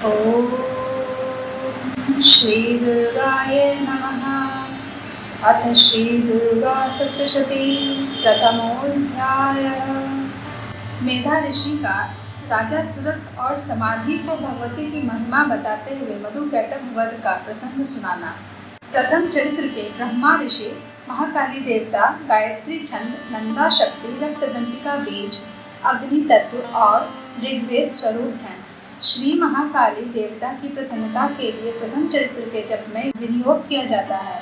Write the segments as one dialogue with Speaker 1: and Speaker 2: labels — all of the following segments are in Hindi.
Speaker 1: ओम श्री दुर्गाय नमः। अथ श्री दुर्गा सप्तशती प्रथमोऽध्यायः। मेधा ऋषि का राजा सुरथ और समाधि को भगवती की महिमा बताते हुए मधुकैटभ वध का प्रसंग सुनाना। प्रथम चरित्र के ब्रह्मा ऋषि, महाकाली देवता, गायत्री छंद, नंदा शक्ति, रक्तदंतिका बीज, अग्नि तत्व और ऋग्वेद स्वरूप हैं। श्री महाकाली देवता की प्रसन्नता के लिए प्रथम चरित्र के जप में विनियोग किया जाता है।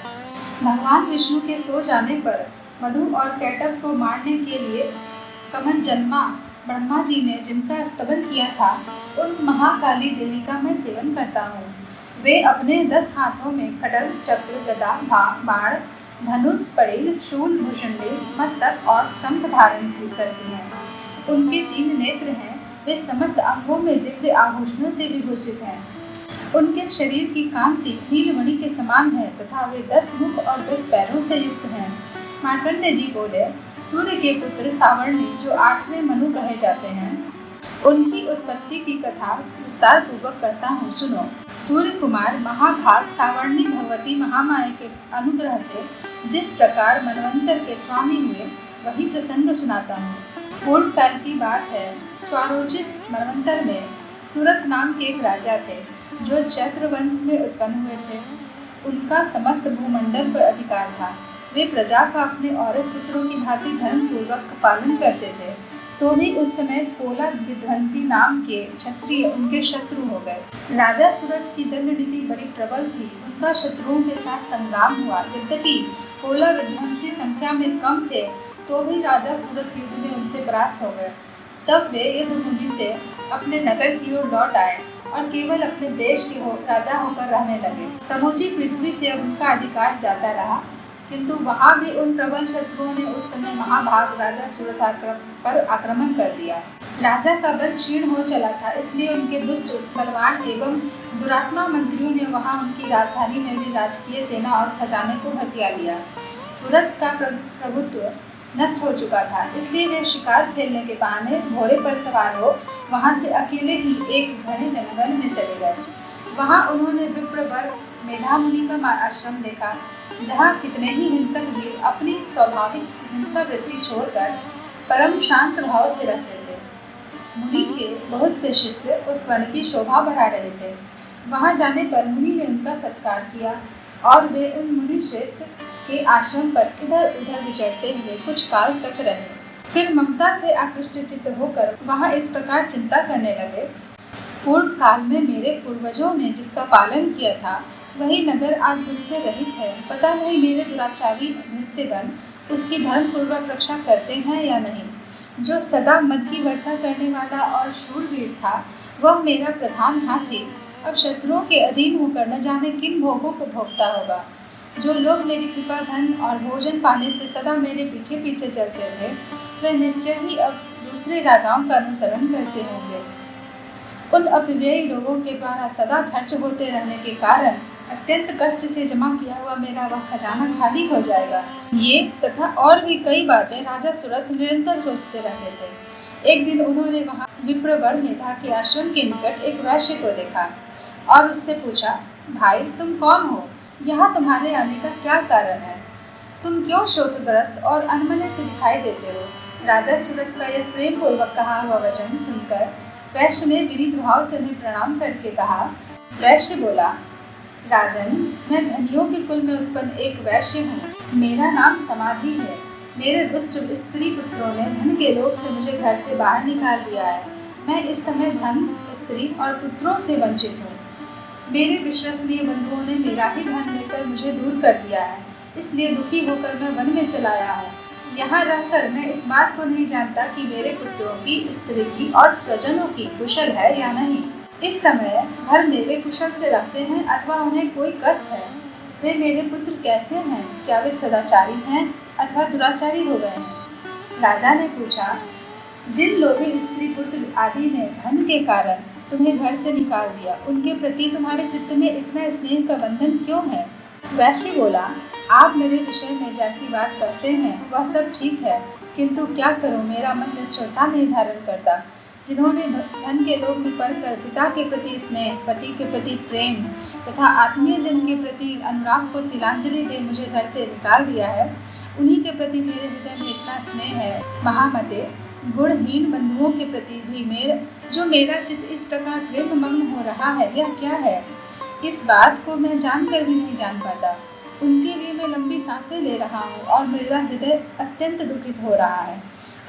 Speaker 1: भगवान विष्णु के सो जाने पर मधु और कैटभ को मारने के लिए कमंजन्मा ब्रह्मा जी ने जिनका स्तवन किया था, उन महाकाली देवी का मैं सेवन करता हूँ। वे अपने 10 हाथों में खड्ग, चक्र, गदा, बाण, धनुष, पड़ेल, शूल, भुषुंडी, मस्तक और शंख धारण करती हैं। उनके 3 नेत्र हैं। वे समस्त अंगों में दिव्य आभूषणों से विभूषित हैं। उनके शरीर की कांति नीलमणि के समान है तथा वे 10 मुख और 10 पैरों से युक्त हैं। मार्कंडेय जी बोले, सूर्य के पुत्र सावर्णी जो 8वें मनु कहे जाते हैं, उनकी उत्पत्ति की कथा विस्तार पूर्वक करता हूँ, सुनो। सूर्य कुमार महाभाग सावर्णी भगवती महामाया के अनुग्रह से जिस प्रकार मनवंतर के स्वामी हुए, वही प्रसंग सुनाता हूँ। पूर्व काल की बात है। स्वारोचिस मनवंतर में सुरथ नाम के एक राजा थे, जो चैत्र वंश में उत्पन्न हुए थे। उनका समस्त भूमंडल पर अधिकार था। वे प्रजा का अपने औरस पुत्रों की भांति धर्म पूर्वक पालन करते थे। तो भी उस समय कोला विध्वंसी नाम के क्षत्रिय उनके शत्रु हो गए। राजा सुरथ की दंड नीति बड़ी प्रबल थी। उनका शत्रुओं के साथ संग्राम हुआ। यद्यपि कोला विध्वंसी संख्या में कम थे, तो भी राजा सुरथ युद्ध में उनसे परास्त हो गए। तब वे युद्धभूमि से अपने नगर की ओर लौट आए और केवल अपने देश के राजा होकर रहने लगे। समूची पृथ्वी से अब उनका अधिकार जाता रहा, किंतु वहां भी उन प्रबल शत्रुओं ने उस समय महाभाग राजा सुरथ पर आक्रमण कर दिया। राजा का बल क्षीण हो चला था, इसलिए उनके दुष्ट, बलवान एवं दुरात्मा मंत्रियों ने वहां उनकी राजधानी में भी राजकीय सेना और खजाने को हथिया लिया। सुरथ का प्रभुत्व नष्ट हो चुका था, इसलिए वे शिकार खेलने के बहाने घोड़े पर सवार हो वहां से अकेले ही एक घने जंगल में चले गए। वहां उन्होंने विप्रवर मेधा मुनि का आश्रम देखा, जहां कितने ही हिंसक जीव अपनी स्वाभाविक हिंसा वृत्ति छोड़कर परम शांत भाव से रहते थे। मुनि के बहुत से शिष्य उस वन की शोभा बढ़ा रहे थे। वहां जाने पर मुनि ने उनका सत्कार किया और वे उन मुनि श्रेष्ठ के आश्रम पर इधर उधर विचरते हुए कुछ काल तक रहे। फिर ममता से आकृष्ट चित्त होकर वहां इस प्रकार चिंता करने लगे, पूर्व काल में मेरे पूर्वजों ने जिसका पालन किया था, वही नगर आज मुझसे रहित है। पता नहीं मेरे दुराचारी भृत्यगण उसकी धर्म पूर्वक रक्षा करते हैं या नहीं। जो सदा मद की वर्षा करने वाला और शूरवीर था, वह मेरा प्रधान हाथी अब शत्रुओं के अधीन होकर न जाने किन भोगों को भोगता होगा। जो लोग मेरी कृपा, धन और भोजन पाने से सदा मेरे पीछे पीछे चलते थे, वे निश्चय ही अब दूसरे राजाओं का अनुसरण करते होंगे। उन अपव्ययी लोगों के द्वारा सदा खर्च होते रहने के कारण अत्यंत कष्ट से जमा किया हुआ मेरा वह खजाना खाली हो जाएगा। ये तथा और भी कई बातें राजा सुरथ निरंतर सोचते रहते थे। एक दिन उन्होंने वहां विप्रवर मेधा के आश्रम के निकट एक वैश्य को देखा और उससे पूछा, भाई तुम कौन हो? यहाँ तुम्हारे आने का क्या कारण है? तुम क्यों शोकग्रस्त और अनमने से दिखाई देते हो? राजा सुरथ का यह प्रेम पूर्वक कहा हुआ वचन सुनकर वैश्य ने विनीत भाव से उन्हें प्रणाम करके कहा। वैश्य बोला, राजन, मैं धनियों के कुल में उत्पन्न एक वैश्य हूँ। मेरा नाम समाधि है। मेरे दुष्ट स्त्री पुत्रों ने धन के लोभ से मुझे घर से बाहर निकाल दिया है। मैं इस समय धन, स्त्री और पुत्रों से वंचित हूँ। मेरे विश्वसनीय बंधुओं ने मेरा ही धन लेकर मुझे दूर कर दिया है, इसलिए दुखी होकर मैं वन में चला आया हूँ। यहाँ रहकर मैं इस बात को नहीं जानता कि मेरे पुत्रों की, स्त्री की और स्वजनों की कुशल है या नहीं। इस समय घर में वे कुशल से रहते हैं अथवा उन्हें कोई कष्ट है। वे मेरे पुत्र कैसे हैं? क्या वे सदाचारी हैं अथवा दुराचारी हो गए हैं? राजा ने पूछा, जिन लोभी स्त्री पुत्र आदि ने धन के कारण तुम्हें घर से निकाल दिया, उनके प्रति तुम्हारे चित्त में इतना स्नेह का बंधन क्यों है? वैश्य बोला, आप मेरे विषय में जैसी बात करते हैं वह सब ठीक है, किंतु क्या करूं, मेरा मन निष्ठुरता नहीं धारण करता। जिन्होंने धन के लोभ में पड़कर पिता के प्रति स्नेह, पति के प्रति प्रेम तथा आत्मीय जन के प्रति अनुराग को तिलांजलि दे मुझे घर से निकाल दिया है, उन्हीं के प्रति मेरे हृदय में इतना स्नेह है। महामते, गुणहीन बंधुओं के प्रति भी मेरा चित्त इस प्रकार प्रेम मग्न हो रहा है, यह क्या है? इस बात को मैं जानकर भी नहीं जान पाता। उनके लिए मैं लंबी सांसें ले रहा हूँ और मेरा हृदय अत्यंत दुखित हो रहा है।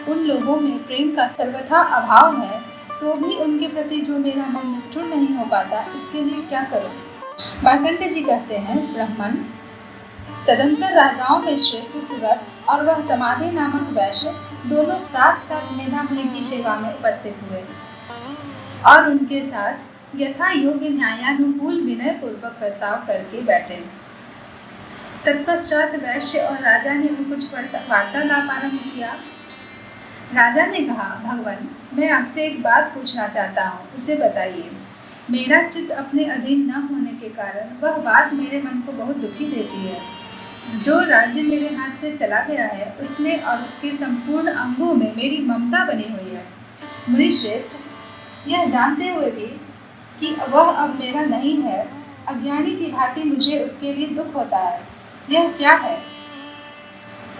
Speaker 1: उन लोगों में प्रेम का सर्वथा अभाव है, तो भी उनके प्रति जो मेरा मन निष्ठुर नहीं हो पाता, इसके लिए क्या करूँ? मार्कंडेय जी कहते हैं, ब्राह्मण, तदंतर राजाओं में श्रेष्ठ सुरथ और वह समाधि नामक वैश्य दोनों साथ साथ मेधा मुनि की सेवा में उपस्थित हुए और उनके साथ यथा योग्य न्यायानुकूल विनय पूर्वक बर्ताव करके बैठे। तत्पश्चात वैश्य और राजा ने कुछ वार्तालाप आरंभ किया। राजा ने कहा, भगवान, मैं आपसे एक बात पूछना चाहता हूँ, उसे बताइए। मेरा चित्त अपने अधीन न होने के कारण वह बात मेरे मन को बहुत दुखी देती है। जो राज्य मेरे हाथ से चला गया है, उसमें और उसके संपूर्ण अंगों में मेरी ममता बनी हुई है। मुनि श्रेष्ठ, यह जानते हुए भी कि वह अब मेरा नहीं है, अज्ञानी की भांति मुझे उसके लिए दुख होता है। यह क्या है?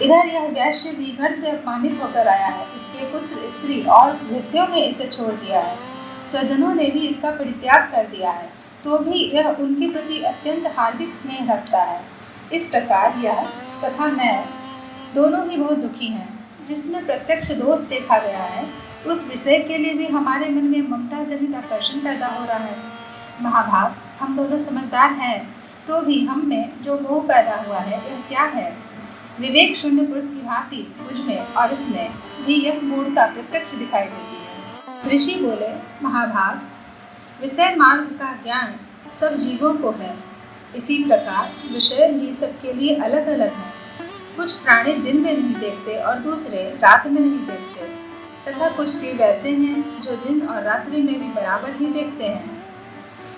Speaker 1: इधर यह वैश्य भी घर से अपमानित होकर आया है। इसके पुत्र, स्त्री और भृत्यों ने इसे छोड़ दिया है। स्वजनों ने भी इसका परित्याग कर दिया है, तो भी यह उनके प्रति अत्यंत हार्दिक स्नेह रखता है। इस प्रकार यह तथा मैं दोनों ही बहुत दुखी हैं। जिसमें प्रत्यक्ष दोष देखा गया है, उस विषय के लिए भी हमारे मन में ममता जनित आकर्षण पैदा हो रहा है। महाभाग, हम दोनों समझदार हैं, तो भी हम में जो मोह पैदा हुआ है, यह क्या है? विवेक शून्य पुरुष की भांति मुझ में और इसमें भी यह मूढ़ता प्रत्यक्ष दिखाई देती है। ऋषि बोले, महाभाग, विषय मार्ग का ज्ञान सब जीवों को है। इसी प्रकार विषय भी सबके लिए अलग अलग है। कुछ प्राणी दिन में नहीं देखते और दूसरे रात में नहीं देखते, तथा कुछ जीव ऐसे हैं जो दिन और रात्रि में भी बराबर ही देखते हैं।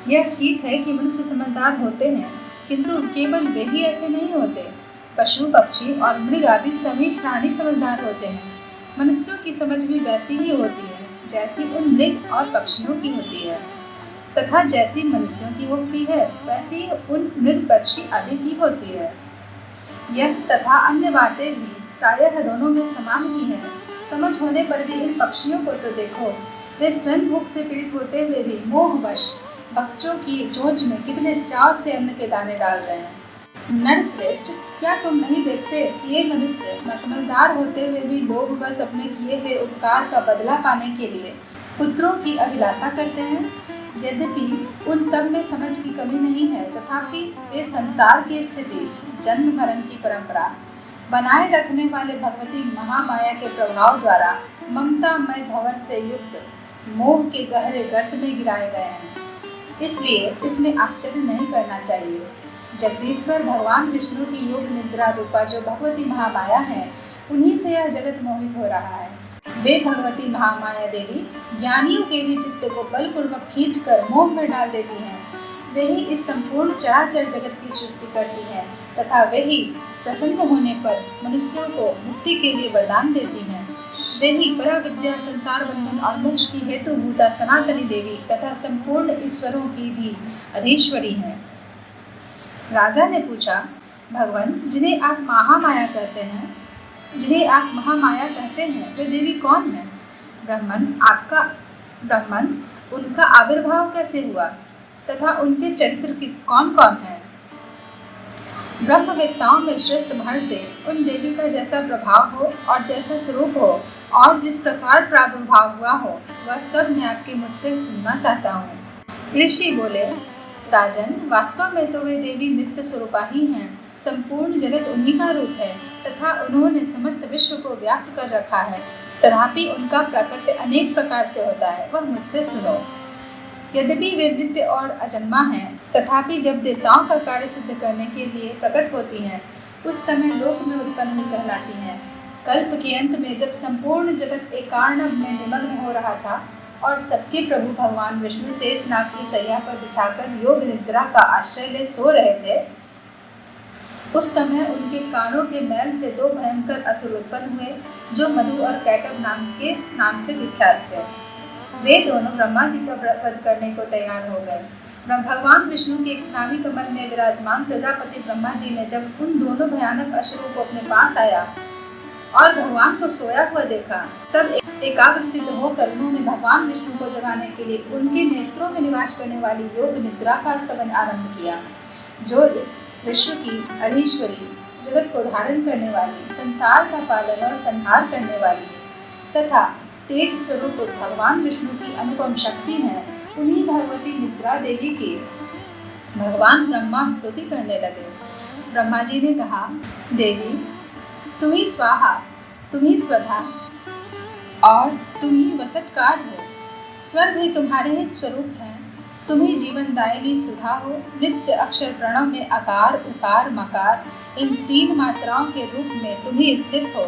Speaker 1: यह ठीक है कि मनुष्य समझदार होते हैं, किंतु केवल वे ही ऐसे नहीं होते। पशु, पक्षी और मृग आदि सभी प्राणी समझदार होते हैं। मनुष्यों की समझ भी वैसी ही होती है जैसी उन मृग और पक्षियों की होती है, तथा जैसी मनुष्यों की होती है वैसी उन मृग, पक्षी आदि की होती है। यह तथा अन्य बातें भी प्रायः दोनों में समान ही है। समझ होने पर भी इन पक्षियों को तो देखो, वे स्वयं भूख से पीड़ित होते हुए भी मोहवश बच्चों की चोंच में कितने चाव से अन्न के दाने डाल रहे हैं। नरश्रेष्ठ, क्या तुम नहीं देखते कि ये मनुष्य समझदार होते हुए भी लोभवश अपने किए हुए उपकार का बदला पाने के लिए पुत्रों की अभिलाषा करते हैं? यद्यपि उन सब में समझ की कमी नहीं है, तथापि वे संसार की स्थिति, जन्म मरण की परंपरा बनाए रखने वाले भगवती महामाया के प्रभाव द्वारा ममतामय भंवर से युक्त मोह के गहरे गर्त में गिराए गए हैं। इसलिए इसमें आश्चर्य नहीं करना चाहिए। जगदीश्वर भगवान विष्णु की योग निद्रा रूपा जो भगवती महामाया है, उन्हीं से यह जगत मोहित हो रहा है। वे भगवती महामाया देवी ज्ञानियों के भी चित्त को बलपूर्वक खींचकर मोह में डाल देती हैं। वे ही इस संपूर्ण चराचर जगत की सृष्टि करती हैं, तथा वे ही प्रसन्न होने पर मनुष्यों को मुक्ति के लिए वरदान देती हैं। वे ही पराविद्या, संसार बंधन और मोक्ष की हेतुभूता सनातनी देवी तथा संपूर्ण ईश्वरों की भी अधीश्वरी हैं। राजा ने पूछा, भगवान, जिन्हें आप महामाया कहते हैं, वे देवी कौन है? ब्राह्मण, उनका आविर्भाव कैसे हुआ तथा उनके चरित्र कौन कौन है? ब्रह्मवेत्ताओं में श्रेष्ठ भर से उन देवी का जैसा प्रभाव हो और जैसा स्वरूप हो और जिस प्रकार प्रादुर्भाव हुआ हो, वह सब मैं आपके मुझ से सुनना चाहता हूँ। ऋषि बोले, राजन, वास्तव में तो वे देवी नित्य स्वरूपा ही हैं। संपूर्ण जगत उन्हीं का रूप है तथा उन्होंने समस्त विश्व को व्याप्त कर रखा है। तथापि उनका प्रकट अनेक प्रकार से होता है, वह मुझसे सुनो। यद्यपि वे नित्य और अजन्मा हैं, तथापि जब देवताओं का कार्य सिद्ध करने के लिए प्रकट होती हैं, उस समय लोक में उत्पन्न हुई कहलाती हैं। कल्प के अंत में जब संपूर्ण जगत एकार्णव में निमग्न हो रहा था और सबके प्रभु भगवान विष्णु शेषनाग की सैया पर बिछाकर योग निद्रा का आश्रय ले सो रहे थे, उस समय उनके कानों के मैल से दो भयंकर असुर उत्पन्न हुए, जो मधु और कैटव नाम से विख्यात थे। वे दोनों ब्रह्मा जी का वध करने को तैयार हो गए। भगवान विष्णु के नाभि कमल में विराजमान प्रजापति ब्रह्मा जी ने जब उन दोनों भयानक असुरों को अपने पास आया और भगवान को सोया हुआ देखा, तब एकाग्रचित्त होकर उन्होंने भगवान विष्णु को जगाने के लिए उनके नेत्रों में निवास करने वाली योग निद्रा का स्तवन आरंभ किया, जो इस विश्व की अधीश्वरी, जगत को धारण करने वाली, संसार का पालन और संहार करने वाली तथा तेज स्वरूप भगवान विष्णु की अनुपम शक्ति है। उन्हीं भगवती निद्रा देवी की भगवान ब्रह्मा स्तुति करने लगे। ब्रह्मा जी ने कहा, देवी तुम्ही स्वाहा, तुम्ही स्वधा और तुम्ही वसटकार हो। स्वर भी तुम्हारे ही स्वरूप है। तुम्ही जीवनदायिनी सुधा हो। नित्य अक्षर प्रणव में आकार, उकार, मकार इन 3 मात्राओं के रूप में तुम्ही स्थित हो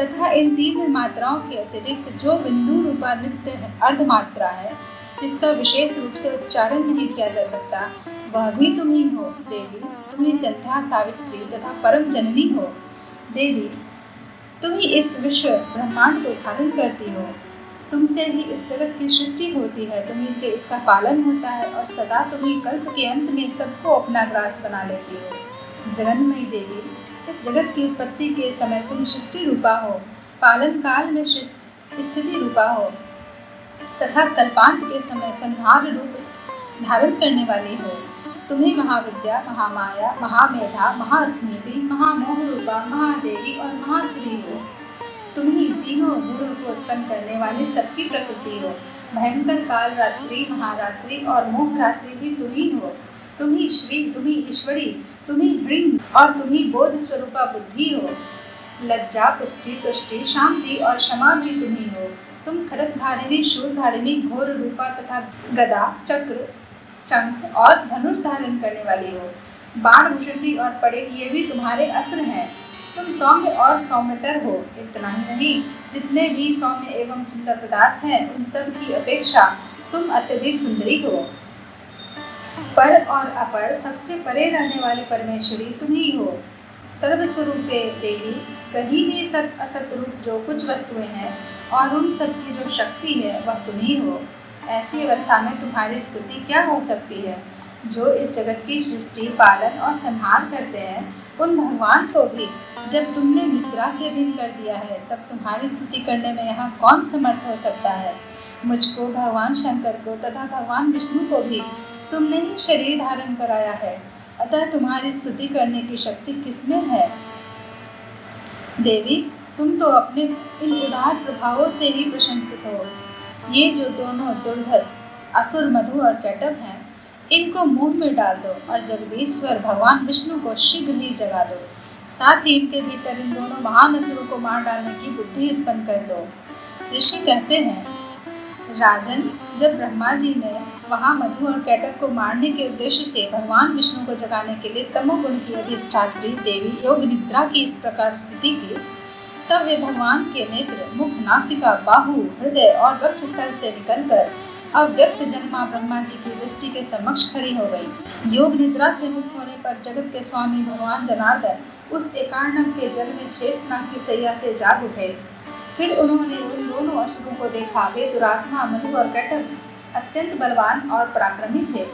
Speaker 1: तथा इन 3 मात्राओं के अतिरिक्त जो बिंदु रूपा नित्य अर्धमात्रा है, जिसका विशेष रूप से उच्चारण नहीं किया जा सकता, वह भी तुम ही हो। देवी तुम ही संध्या, सावित्री तथा परम जननी हो। देवी तुम ही इस विश्व ब्रह्मांड को धारण करती हो। तुमसे ही इस जगत की सृष्टि होती है, तुम्ही से इसका पालन होता है और सदा तुम ही कल्प के अंत में सबको अपना ग्रास बना लेती हो। जगन्मयी देवी, इस जगत की उत्पत्ति के समय तुम सृष्टि रूपा हो, पालन काल में स्थिति रूपा हो तथा कल्पांत के समय संहार रूप धारण करने वाली हो। तुम्हें महाविद्या, महामाया, महामेधा, महास्मृति, महामोह रूपा, महादेवी और महासुरी हो। तुम ही तीनों गुणों को उत्पन्न करने वाली सबकी प्रकृति हो। भयंकर काल रात्रि, महारात्रि और मोह रात्रि भी तुम ही हो। तुम ही श्री, तुम ही ईश्वरी, तुम ही ह्रीं और तुम ही बोध स्वरूपा बुद्धि हो। लज्जा, पुष्टि, तुष्टि, शांति और क्षमा भी तुम ही हो। तुम खड्ग धारिणी, शूल धारिणी, घोर रूपा तथा गदा, चक्र, शंख और धनुष धारण करने वाली हो। बाण, भुषुंडी और पड़े ये भी तुम्हारे अस्त्र हैं। तुम सौम्य और सौम्यतर हो। इतना ही नहीं, जितने भी सौम्य एवं सुंदर पदार्थ हैं, उन सब की अपेक्षा तुम अत्यधिक सुंदरी हो। पर और अपर, सबसे परे रहने वाली परमेश्वरी तुम ही हो। सर्वस्वरूपे देवी, कहीं भी सत असत रूप जो कुछ वस्तुएं हैं और उन सब की जो शक्ति है, वह तुम ही हो। ऐसी अवस्था में तुम्हारी स्तुति क्या हो सकती है? जो इस जगत की सृष्टि, पालन और संहार करते हैं, उन भगवान को भी जब तुमने निद्रा के अधीन कर दिया है, तब तुम्हारी स्तुति करने में यहाँ कौन समर्थ हो सकता है? मुझको, भगवान शंकर को तथा भगवान विष्णु को भी तुमने ही शरीर धारण कराया है, अतः तुम्हारी स्तुति करने की शक्ति किसमें है? देवी, तुम तो अपने इन उदार प्रभावों से ही प्रशंसित हो। ये जो दोनों दुर्धस असुर मधु और कैटभ हैं, इनको मुंह में डाल दो और जगदीश्वर भगवान विष्णु को शीघ्र ही जगा दो। साथ ही इनके भीतर इन दोनों महान असुरों को मार डालने की बुद्धि उत्पन्न कर दो। ऋषि कहते हैं, राजन, जब ब्रह्मा जी ने वहाँ मधु और कैटभ को मारने के उद्देश्य से भगवान विष्णु को जगाने के लिए तमोगुण की अधिष्ठात्री देवी योग निद्रा की इस प्रकार स्तुति की, तब वे भगवान के नेत्र, मुख, नासिका, बाहु, हृदय और वक्षस्थल से निकलकर अव्यक्त जन्मा ब्रह्मा जी की दृष्टि के समक्ष खड़ी हो गई। योग निद्रा से मुक्त होने पर जगत के स्वामी भगवान जनार्दन उस एकार्णव के जल में शेषनाग की सैया से जाग उठे। फिर उन्होंने उन दोनों असुरों को देखा। वे दुरात्मा मधु और कैटभ अत्यंत बलवान और पराक्रमी थे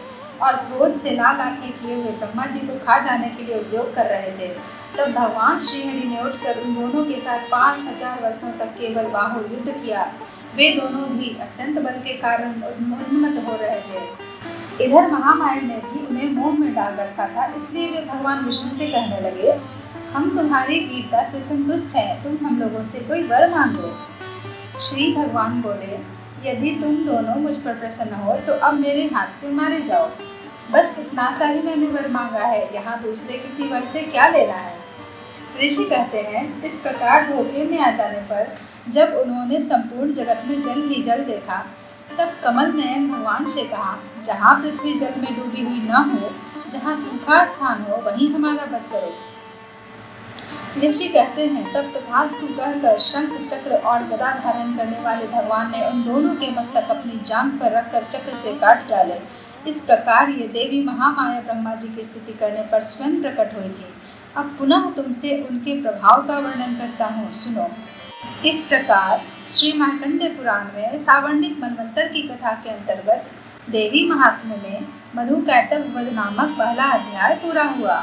Speaker 1: और क्रोध से लाल आंखें किए हुए ब्रह्मा जी को खा जाने के लिए उद्योग कर रहे थे। तब भगवान श्रीहरि ने उठकर उन दोनों के साथ 5000 वर्षों तक केवल बाहु युद्ध किया। वे दोनों भी अत्यंत बल के कारण उन्मत्त हो रहे थे। इधर महामाया ने भी उन्हें मोह में डाल रखा था, इसलिए वे भगवान विष्णु से कहने लगे, हम तुम्हारी वीरता से संतुष्ट हैं, तुम हम लोगों से कोई वर मांगो। श्री भगवान बोले, यदि तुम दोनों मुझ पर प्रसन्न हो तो अब मेरे हाथ से मारे जाओ। बस इतना सा ही मैंने वर मांगा है, यहाँ दूसरे किसी वर से क्या लेना है। ऋषि कहते हैं, इस प्रकार धोखे में आ जाने पर जब उन्होंने संपूर्ण जगत में जल ही जल देखा, तब कमल नयन भगवान से कहा, जहाँ पृथ्वी जल में डूबी हुई न हो, जहाँ सूखा स्थान हो, वहीं हमारा वध करो। ऋषि कहते हैं, तब तथास्तु कहकर शंख, चक्र और गदा धारण करने वाले भगवान ने उन दोनों के मस्तक अपनी जांघ पर रखकर चक्र से काट डाले। इस प्रकार ये देवी महामाया ब्रह्मा जी की स्तुति करने पर स्वयं प्रकट हुई थी। अब पुनः तुमसे उनके प्रभाव का वर्णन करता हूँ, सुनो। इस प्रकार श्री मार्कंडेय पुराण में सावर्णिक मनवंतर की कथा के अंतर्गत देवी महात्म्य में मधुकैटभ वध नामक पहला अध्याय पूरा हुआ।